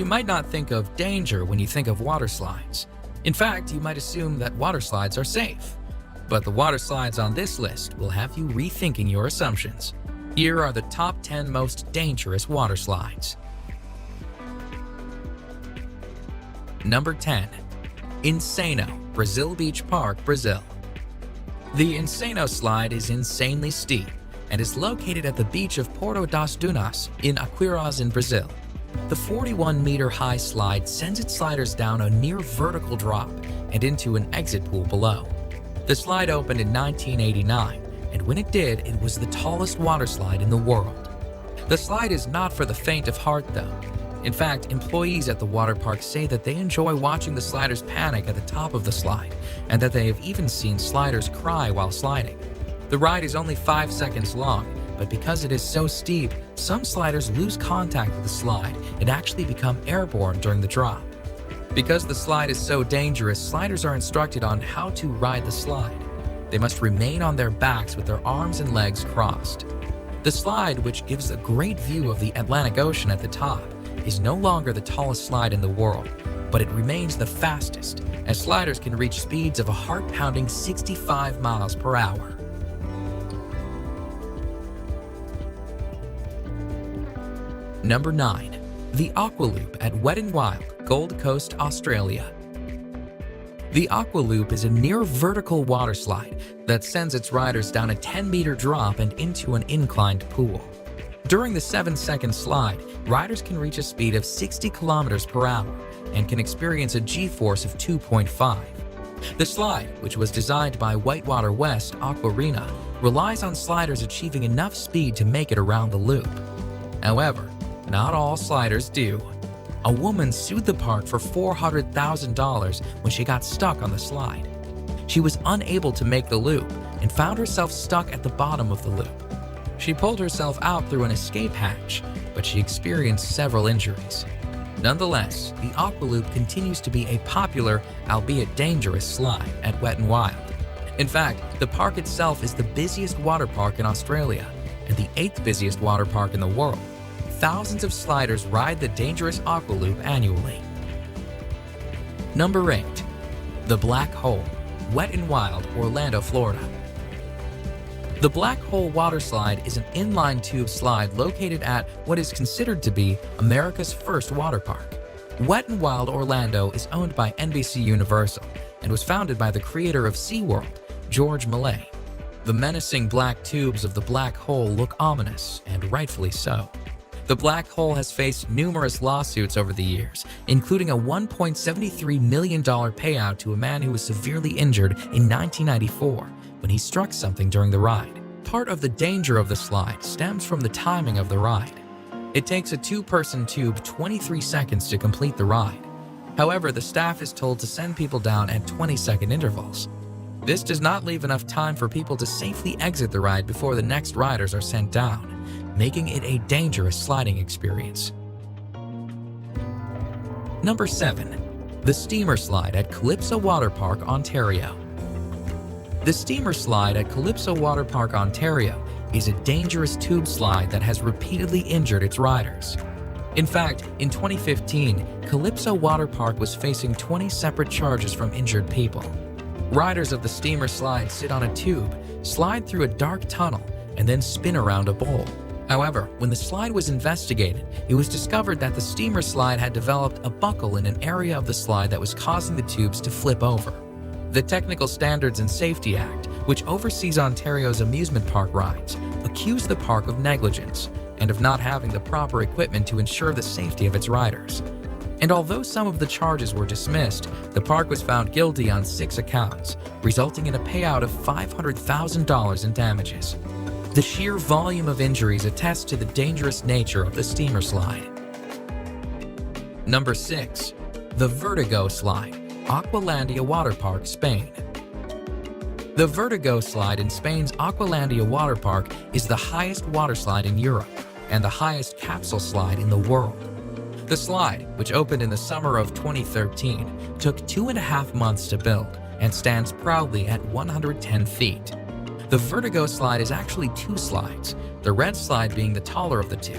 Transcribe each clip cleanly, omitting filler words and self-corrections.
You might not think of danger when you think of water slides. In fact, you might assume that water slides are safe. But the water slides on this list will have you rethinking your assumptions. Here are the top 10 most dangerous water slides. Number 10. Insano, Brazil Beach Park, Brazil. The Insano slide is insanely steep and is located at the beach of Porto das Dunas in Aquiraz in Brazil. The 41-meter-high slide sends its sliders down a near-vertical drop and into an exit pool below. The slide opened in 1989, and when it did, it was the tallest water slide in the world. The slide is not for the faint of heart, though. In fact, employees at the water park say that they enjoy watching the sliders panic at the top of the slide, and that they have even seen sliders cry while sliding. The ride is only 5 seconds long, but because it is so steep, some sliders lose contact with the slide and actually become airborne during the drop. Because the slide is so dangerous, sliders are instructed on how to ride the slide. They must remain on their backs with their arms and legs crossed. The slide, which gives a great view of the Atlantic Ocean at the top, is no longer the tallest slide in the world, but it remains the fastest, as sliders can reach speeds of a heart-pounding 65 miles per hour. Number 9. The Aqualoop at Wet n Wild, Gold Coast, Australia. The Aqualoop is a near-vertical water slide that sends its riders down a 10-meter drop and into an inclined pool. During the 7-second slide, riders can reach a speed of 60 kilometers per hour and can experience a G-force of 2.5. The slide, which was designed by Whitewater West Aquarena, relies on sliders achieving enough speed to make it around the loop. However, not all sliders do. A woman sued the park for $400,000 when she got stuck on the slide. She was unable to make the loop and found herself stuck at the bottom of the loop. She pulled herself out through an escape hatch, but she experienced several injuries. Nonetheless, the Aqualoop continues to be a popular, albeit dangerous, slide at Wet n Wild. In fact, the park itself is the busiest water park in Australia and the 8th busiest water park in the world. Thousands of sliders ride the dangerous Aqualoop annually. Number 8. The Black Hole, Wet n Wild, Orlando, Florida. The Black Hole water slide is an inline tube slide located at what is considered to be America's first water park. Wet n Wild Orlando is owned by NBC Universal and was founded by the creator of SeaWorld, George Millay. The menacing black tubes of the Black Hole look ominous, and rightfully so. The Black Hole has faced numerous lawsuits over the years, including a $1.73 million payout to a man who was severely injured in 1994 when he struck something during the ride. Part of the danger of the slide stems from the timing of the ride. It takes a 2-person tube 23 seconds to complete the ride. However, the staff is told to send people down at 20-second intervals. This does not leave enough time for people to safely exit the ride before the next riders are sent down, making it a dangerous sliding experience. Number 7. The Steamer Slide at Calypso Water Park, Ontario. The Steamer Slide at Calypso Water Park, Ontario is a dangerous tube slide that has repeatedly injured its riders. In fact, in 2015, Calypso Water Park was facing 20 separate charges from injured people. Riders of the Steamer Slide sit on a tube, slide through a dark tunnel, and then spin around a bowl. However, when the slide was investigated, it was discovered that the Steamer Slide had developed a buckle in an area of the slide that was causing the tubes to flip over. The Technical Standards and Safety Act, which oversees Ontario's amusement park rides, accused the park of negligence and of not having the proper equipment to ensure the safety of its riders. And although some of the charges were dismissed, the park was found guilty on 6 accounts, resulting in a payout of $500,000 in damages. The sheer volume of injuries attests to the dangerous nature of the Steamer Slide. Number 6. The Vertigo Slide, Aqualandia Water Park, Spain. The Vertigo Slide in Spain's Aqualandia Water Park is the highest water slide in Europe and the highest capsule slide in the world. The slide, which opened in the summer of 2013, took 2.5 months to build and stands proudly at 110 feet. The Vertigo Slide is actually 2 slides, the red slide being the taller of the two.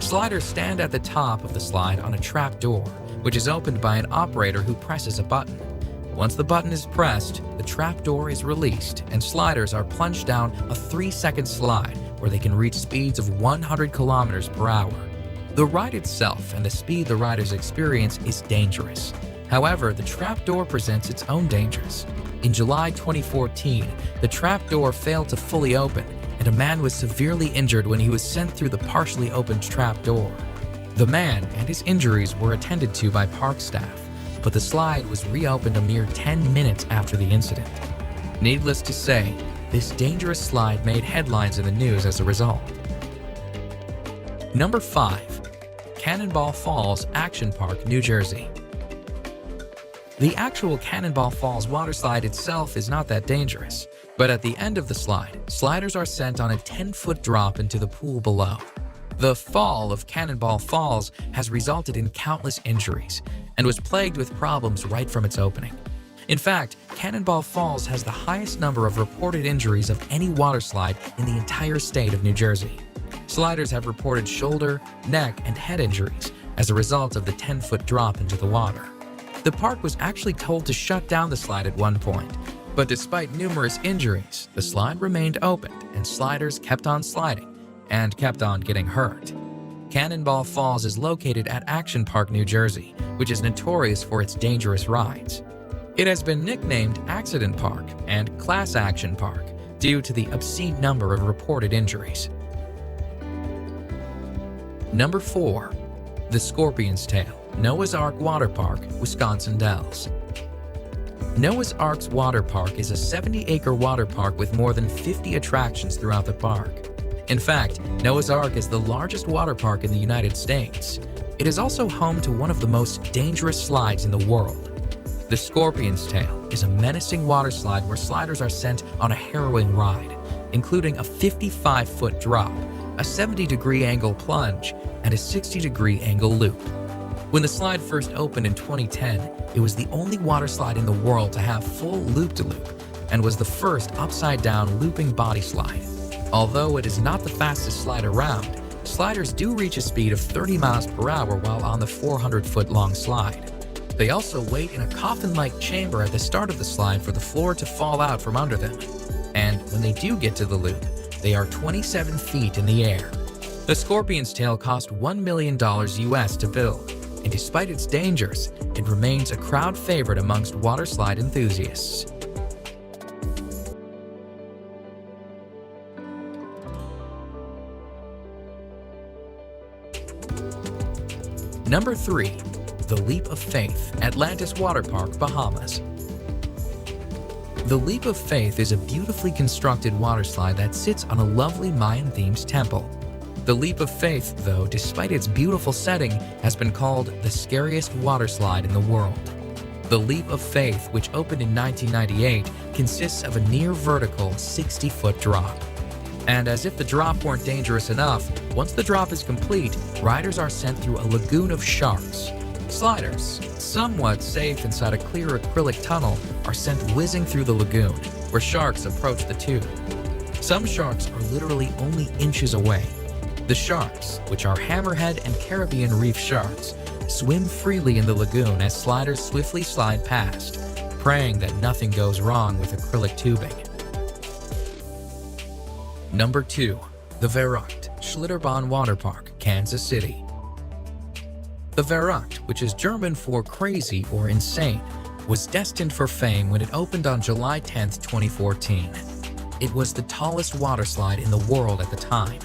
Sliders stand at the top of the slide on a trap door, which is opened by an operator who presses a button. Once the button is pressed, the trap door is released and sliders are plunged down a 3-second slide where they can reach speeds of 100 kilometers per hour. The ride itself and the speed the riders experience is dangerous. However, the trap door presents its own dangers. In July 2014, the trap door failed to fully open, and a man was severely injured when he was sent through the partially opened trap door. The man and his injuries were attended to by park staff, but the slide was reopened a mere 10 minutes after the incident. Needless to say, this dangerous slide made headlines in the news as a result. Number 5. Cannonball Falls Action Park, New Jersey. The actual Cannonball Falls water slide itself is not that dangerous, but at the end of the slide, sliders are sent on a 10-foot drop into the pool below. The fall of Cannonball Falls has resulted in countless injuries and was plagued with problems right from its opening. In fact, Cannonball Falls has the highest number of reported injuries of any water slide in the entire state of New Jersey. Sliders have reported shoulder, neck, and head injuries as a result of the 10-foot drop into the water. The park was actually told to shut down the slide at one point, but despite numerous injuries, the slide remained opened and sliders kept on sliding and kept on getting hurt. Cannonball Falls is located at Action Park, New Jersey, which is notorious for its dangerous rides. It has been nicknamed Accident Park and Class Action Park due to the obscene number of reported injuries. Number 4. The Scorpion's Tail, Noah's Ark Water Park, Wisconsin Dells. Noah's Ark's Water Park is a 70-acre water park with more than 50 attractions throughout the park. In fact, Noah's Ark is the largest water park in the United States. It is also home to one of the most dangerous slides in the world. The Scorpion's Tail is a menacing water slide where sliders are sent on a harrowing ride, including a 55-foot drop, a 70-degree angle plunge, and a 60-degree angle loop. When the slide first opened in 2010, it was the only water slide in the world to have full loop-to-loop and was the first upside-down looping body slide. Although it is not the fastest slide around, sliders do reach a speed of 30 miles per hour while on the 400-foot-long slide. They also wait in a coffin-like chamber at the start of the slide for the floor to fall out from under them. And when they do get to the loop, they are 27 feet in the air. The Scorpion's Tail cost $1 million US to build, and despite its dangers, it remains a crowd favorite amongst water slide enthusiasts. Number 3. The Leap of Faith, Atlantis Water Park, Bahamas. The Leap of Faith is a beautifully constructed water slide that sits on a lovely Mayan-themed temple. The Leap of Faith, though, despite its beautiful setting, has been called the scariest water slide in the world. The Leap of Faith, which opened in 1998, consists of a near-vertical 60-foot drop. And as if the drop weren't dangerous enough, once the drop is complete, riders are sent through a lagoon of sharks. Sliders, somewhat safe inside a clear acrylic tunnel, are sent whizzing through the lagoon, where sharks approach the tube. Some sharks are literally only inches away. The sharks, which are hammerhead and Caribbean reef sharks, swim freely in the lagoon as sliders swiftly slide past, praying that nothing goes wrong with acrylic tubing. Number 2. The Verrückt Schlitterbahn Water Park, Kansas City. The Verrückt, which is German for crazy or insane, was destined for fame when it opened on July 10, 2014. It was the tallest water slide in the world at the time.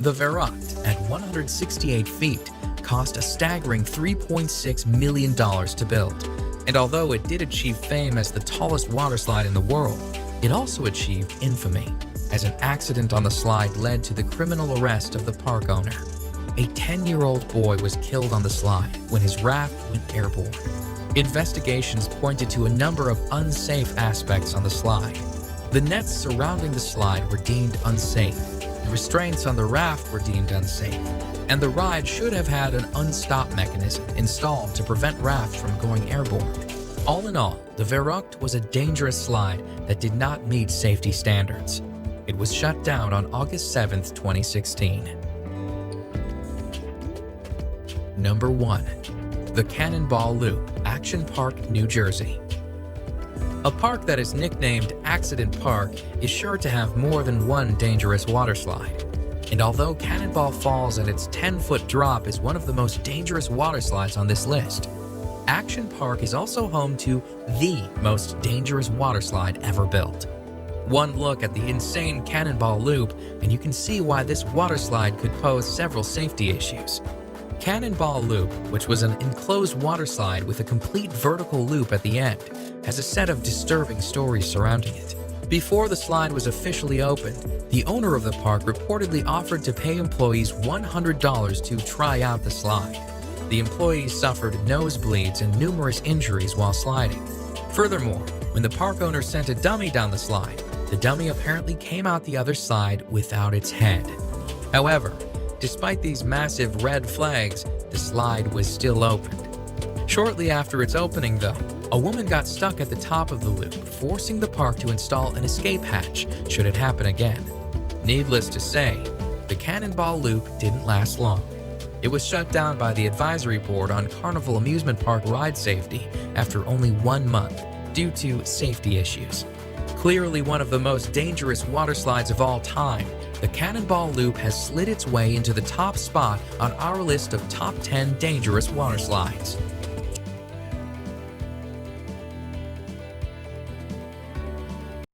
The Verrückt, at 168 feet, cost a staggering $3.6 million to build. And although it did achieve fame as the tallest water slide in the world, it also achieved infamy, as an accident on the slide led to the criminal arrest of the park owner. A 10-year-old boy was killed on the slide when his raft went airborne. Investigations pointed to a number of unsafe aspects on the slide. The nets surrounding the slide were deemed unsafe, the restraints on the raft were deemed unsafe, and the ride should have had an unstop mechanism installed to prevent rafts from going airborne. All in all, the Verrückt was a dangerous slide that did not meet safety standards. It was shut down on August 7, 2016. Number 1. The Cannonball Loop, Action Park, New Jersey. A park that is nicknamed Accident Park is sure to have more than one dangerous water slide. And although Cannonball Falls and its 10-foot drop is one of the most dangerous water slides on this list, Action Park is also home to the most dangerous water slide ever built. One look at the insane Cannonball Loop and you can see why this water slide could pose several safety issues. Cannonball Loop, which was an enclosed water slide with a complete vertical loop at the end, has a set of disturbing stories surrounding it. Before the slide was officially opened, the owner of the park reportedly offered to pay employees $100 to try out the slide. The employees suffered nosebleeds and numerous injuries while sliding. Furthermore, when the park owner sent a dummy down the slide, the dummy apparently came out the other side without its head. However, despite these massive red flags, the slide was still opened. Shortly after its opening, though, a woman got stuck at the top of the loop, forcing the park to install an escape hatch should it happen again. Needless to say, the Cannonball Loop didn't last long. It was shut down by the Advisory Board on Carnival Amusement Park ride safety after only 1 month due to safety issues. Clearly one of the most dangerous water slides of all time, the Cannonball Loop has slid its way into the top spot on our list of top 10 dangerous water slides.